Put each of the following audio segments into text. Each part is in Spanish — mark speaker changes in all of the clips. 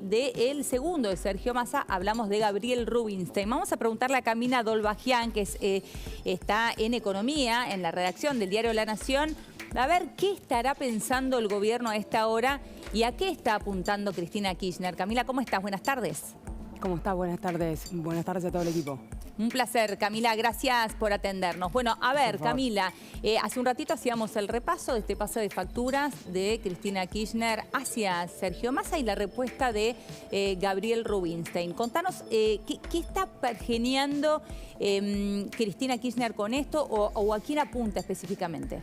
Speaker 1: del segundo de Sergio Massa, hablamos de Gabriel Rubinstein. Vamos a preguntarle a Camila Dolbajian, que está en Economía, en la redacción del diario La Nación, a ver qué estará pensando el gobierno a esta hora y a qué está apuntando Cristina Kirchner. Camila, ¿cómo estás? Buenas tardes.
Speaker 2: ¿Cómo estás? Buenas tardes. Buenas tardes a todo el equipo.
Speaker 1: Un placer, Camila. Gracias por atendernos. Bueno, a ver, Camila, hace un ratito hacíamos el repaso de este pase de facturas de Cristina Kirchner hacia Sergio Massa y la respuesta de Gabriel Rubinstein. Contanos, ¿qué está pergeneando Cristina Kirchner con esto o a quién apunta específicamente?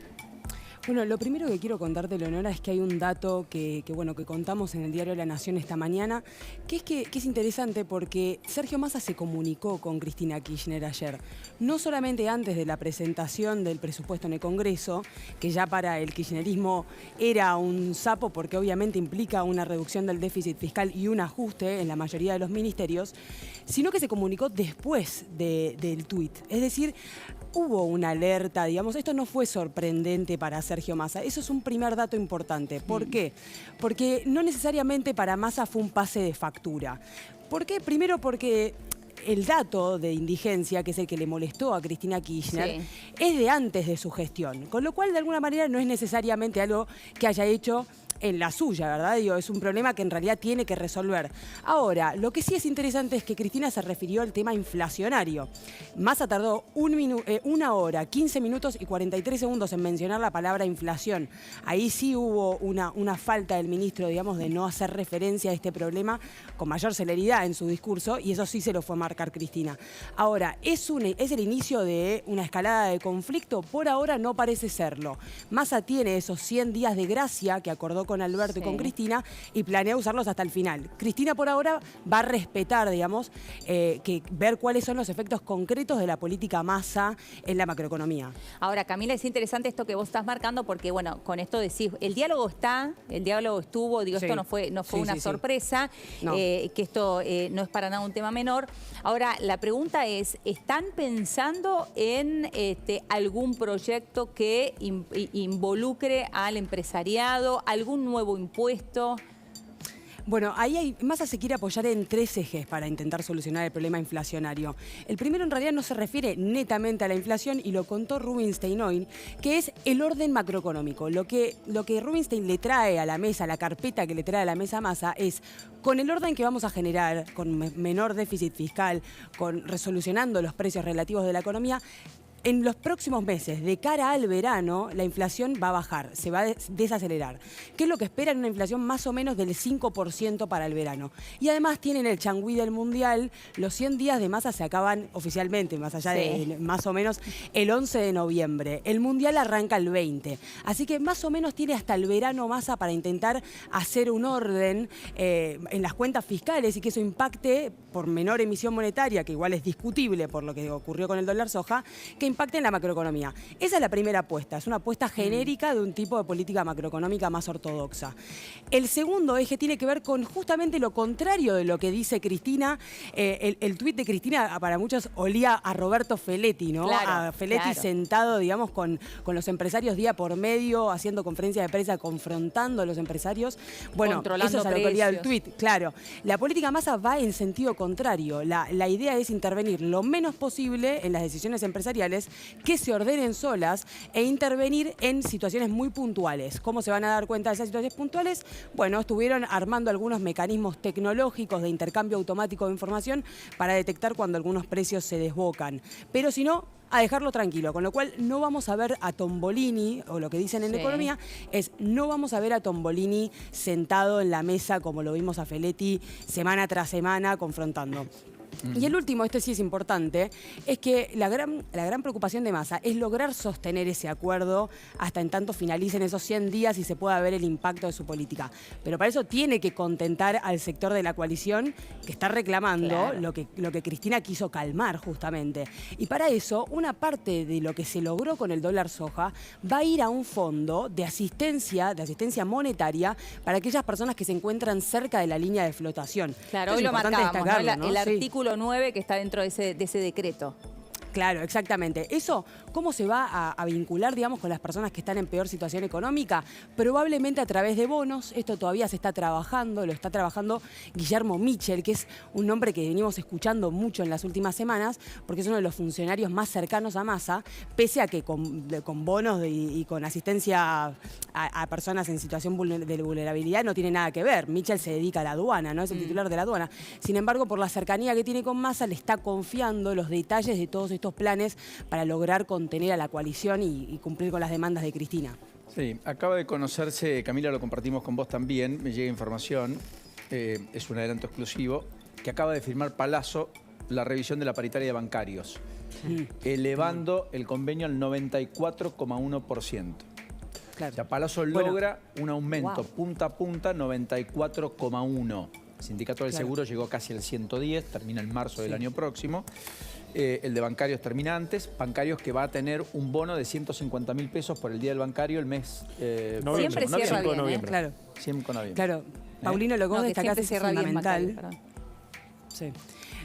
Speaker 2: Bueno, lo primero que quiero contarte, Leonora, es que hay un dato que contamos en el diario La Nación esta mañana, que es interesante porque Sergio Massa se comunicó con Cristina Kirchner ayer. No solamente antes de la presentación del presupuesto en el Congreso, que ya para el kirchnerismo era un sapo porque obviamente implica una reducción del déficit fiscal y un ajuste en la mayoría de los ministerios, sino que se comunicó después del tuit. Es decir, hubo una alerta, digamos, esto no fue sorprendente para Sergio Massa. Eso es un primer dato importante. ¿Por qué? Porque no necesariamente para Massa fue un pase de factura. ¿Por qué? Primero porque el dato de indigencia, que es el que le molestó a Cristina Kirchner, es de antes de su gestión. Con lo cual, de alguna manera, no es necesariamente algo que haya hecho en la suya, ¿verdad? Digo, es un problema que en realidad tiene que resolver. Ahora, lo que sí es interesante es que Cristina se refirió al tema inflacionario. Massa tardó 1 hora, 15 minutos y 43 segundos en mencionar la palabra inflación. Ahí sí hubo una falta del ministro, digamos, de no hacer referencia a este problema con mayor celeridad en su discurso, y eso sí se lo fue a marcar Cristina. Ahora, ¿es el inicio de una escalada de conflicto? Por ahora no parece serlo. Massa tiene esos 100 días de gracia que acordó con Alberto y con Cristina y planea usarlos hasta el final. Cristina por ahora va a respetar, digamos, ver cuáles son los efectos concretos de la política Massa en la macroeconomía.
Speaker 1: Ahora, Camila, es interesante esto que vos estás marcando porque, bueno, con esto decís, el diálogo estuvo, digo, esto no fue una sorpresa,
Speaker 2: no.
Speaker 1: Que esto no es para nada un tema menor. Ahora, la pregunta es, ¿están pensando en algún proyecto que involucre al empresariado, algún nuevo impuesto?
Speaker 2: Bueno, Massa se quiere apoyar en 3 ejes para intentar solucionar el problema inflacionario. El primero en realidad no se refiere netamente a la inflación y lo contó Rubinstein hoy, que es el orden macroeconómico. Lo que Rubinstein le trae a la mesa, la carpeta que le trae a la mesa a Massa es, con el orden que vamos a generar, con menor déficit fiscal, resolucionando los precios relativos de la economía, en los próximos meses, de cara al verano, la inflación va a bajar, se va a desacelerar. ¿Qué es lo que esperan? Una inflación más o menos del 5% para el verano. Y además tienen el changüí del Mundial. Los 100 días de Massa se acaban oficialmente, más allá de más o menos el 11 de noviembre. El Mundial arranca el 20. Así que más o menos tiene hasta el verano Massa para intentar hacer un orden en las cuentas fiscales y que eso impacte, por menor emisión monetaria, que igual es discutible por lo que ocurrió con el dólar soja, que impacte en la macroeconomía. Esa es la primera apuesta, es una apuesta genérica de un tipo de política macroeconómica más ortodoxa. El segundo eje tiene que ver con justamente lo contrario de lo que dice Cristina. El tuit de Cristina para muchos olía a Roberto Feletti, ¿no?
Speaker 1: Claro,
Speaker 2: a Feletti sentado, digamos, con los empresarios día por medio, haciendo conferencias de prensa, confrontando a los empresarios. Bueno, eso es a lo que olía el tuit, claro. La política Massa va en sentido contrario. La idea es intervenir lo menos posible en las decisiones empresariales, que se ordenen solas e intervenir en situaciones muy puntuales. ¿Cómo se van a dar cuenta de esas situaciones puntuales? Bueno, estuvieron armando algunos mecanismos tecnológicos de intercambio automático de información para detectar cuando algunos precios se desbocan. Pero si no, a dejarlo tranquilo, con lo cual no vamos a ver a Tombolini, o lo que dicen en economía, es no vamos a ver a Tombolini sentado en la mesa como lo vimos a Feletti semana tras semana confrontando. Y el último, este sí es importante, es que la gran preocupación de Massa es lograr sostener ese acuerdo hasta en tanto finalicen esos 100 días y se pueda ver el impacto de su política. Pero para eso tiene que contentar al sector de la coalición que está reclamando lo que Cristina quiso calmar justamente. Y para eso, una parte de lo que se logró con el dólar soja va a ir a un fondo de asistencia monetaria para aquellas personas que se encuentran cerca de la línea de flotación.
Speaker 1: Claro, hoy lo marcábamos, ¿no? El artículo 9 que está dentro de ese decreto.
Speaker 2: Claro, exactamente. Eso, ¿cómo se va a vincular, digamos, con las personas que están en peor situación económica? Probablemente a través de bonos. Esto todavía se está trabajando, lo está trabajando Guillermo Michel, que es un nombre que venimos escuchando mucho en las últimas semanas, porque es uno de los funcionarios más cercanos a Massa, pese a que con bonos y con asistencia a personas en situación de vulnerabilidad no tiene nada que ver. Michel se dedica a la aduana, ¿no? Es el titular de la aduana. Sin embargo, por la cercanía que tiene con Massa, le está confiando los detalles de todos estos planes para lograr contener a la coalición y cumplir con las demandas de Cristina.
Speaker 3: Sí, acaba de conocerse, Camila, lo compartimos con vos también, me llega información, es un adelanto exclusivo, que acaba de firmar Palazzo la revisión de la paritaria de bancarios, elevando el convenio al 94,1%.
Speaker 2: Claro.
Speaker 3: O sea, Palazzo logra un aumento punta a punta 94,1%. El sindicato del seguro llegó casi al 110, termina en marzo del año próximo. El de bancarios termina antes. Bancarios que va a tener un bono de 150.000 pesos por el Día del Bancario el mes
Speaker 1: Siempre cierra bien,
Speaker 3: noviembre.
Speaker 2: Claro.
Speaker 3: 5 de noviembre.
Speaker 2: Claro. Paulino, lo que vos destacás es fundamental. Sí.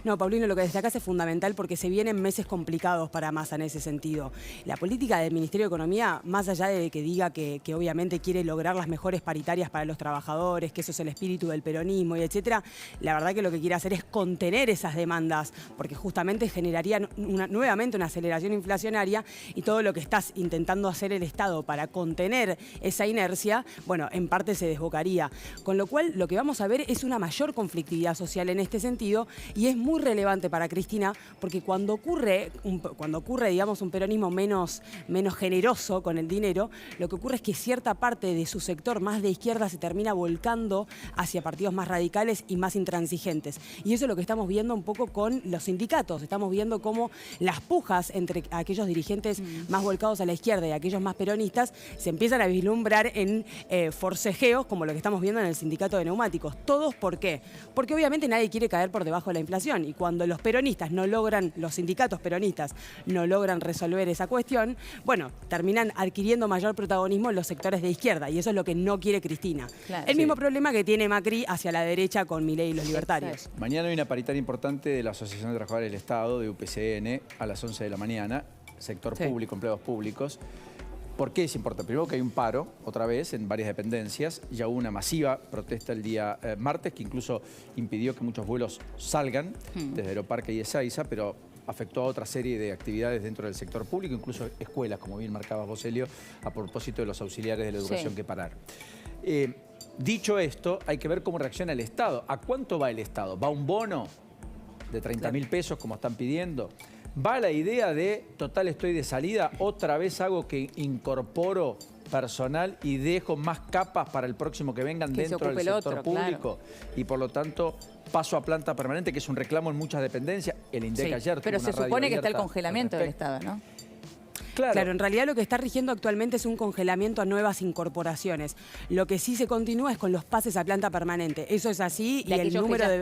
Speaker 2: No, Paulino, lo que destacás es fundamental porque se vienen meses complicados para Massa en ese sentido. La política del Ministerio de Economía, más allá de que diga que obviamente quiere lograr las mejores paritarias para los trabajadores, que eso es el espíritu del peronismo y etcétera, la verdad que lo que quiere hacer es contener esas demandas, porque justamente generaría nuevamente una aceleración inflacionaria y todo lo que estás intentando hacer el Estado para contener esa inercia, bueno, en parte se desbocaría. Con lo cual, lo que vamos a ver es una mayor conflictividad social en este sentido y es muy relevante para Cristina porque cuando ocurre, digamos, un peronismo menos generoso con el dinero, lo que ocurre es que cierta parte de su sector más de izquierda se termina volcando hacia partidos más radicales y más intransigentes. Y eso es lo que estamos viendo un poco con los sindicatos. Estamos viendo cómo las pujas entre aquellos dirigentes más volcados a la izquierda y aquellos más peronistas se empiezan a vislumbrar en forcejeos como lo que estamos viendo en el sindicato de neumáticos. ¿Todos por qué? Porque obviamente nadie quiere caer por debajo de la inflación. Y cuando los peronistas no logran, los sindicatos peronistas no logran resolver esa cuestión, bueno, terminan adquiriendo mayor protagonismo en los sectores de izquierda y eso es lo que no quiere Cristina. Claro. El mismo problema que tiene Macri hacia la derecha con Milei y los libertarios.
Speaker 3: Mañana hay una paritaria importante de la Asociación de Trabajadores del Estado, de UPCN, a las 11 de la mañana, sector público, empleados públicos. ¿Por qué es importante? Primero que hay un paro, otra vez, en varias dependencias. Ya hubo una masiva protesta el día martes, que incluso impidió que muchos vuelos salgan desde Aeroparque y Ezeiza, pero afectó a otra serie de actividades dentro del sector público, incluso escuelas, como bien marcabas vos, Elio, a propósito de los auxiliares de la educación que pararon. Dicho esto, hay que ver cómo reacciona el Estado. ¿A cuánto va el Estado? ¿Va un bono de 30.000 pesos, como están pidiendo? ¿Va la idea de, total, estoy de salida, otra vez hago que incorporo personal y dejo más capas para el próximo que vengan dentro del sector público? Y por lo tanto paso a planta permanente, que es un reclamo en muchas dependencias? El INDEC ayer
Speaker 1: pero se supone que está el congelamiento del Estado, ¿no?
Speaker 2: Claro, en realidad lo que está rigiendo actualmente es un congelamiento a nuevas incorporaciones. Lo que sí se continúa es con los pases a planta permanente. Eso es así y el número de...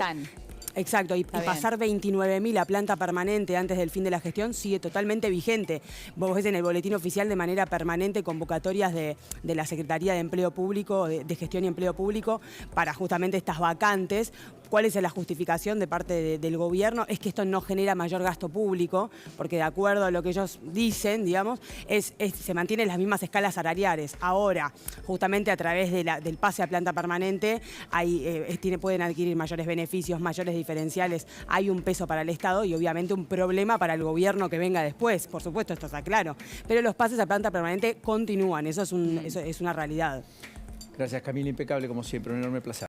Speaker 2: Exacto, y pasar 29.000 a planta permanente antes del fin de la gestión sigue totalmente vigente. Vos ves en el boletín oficial de manera permanente convocatorias de la Secretaría de Empleo Público, de Gestión y Empleo Público, para justamente estas vacantes. ¿Cuál es la justificación de parte del gobierno? Es que esto no genera mayor gasto público, porque de acuerdo a lo que ellos dicen, digamos, se mantienen las mismas escalas salariales. Ahora, justamente a través del pase a planta permanente, pueden adquirir mayores beneficios, mayores diferenciales, hay un peso para el Estado y obviamente un problema para el gobierno que venga después. Por supuesto, esto está claro. Pero los pases a planta permanente continúan, eso es una realidad.
Speaker 3: Gracias, Camila, impecable como siempre, un enorme placer.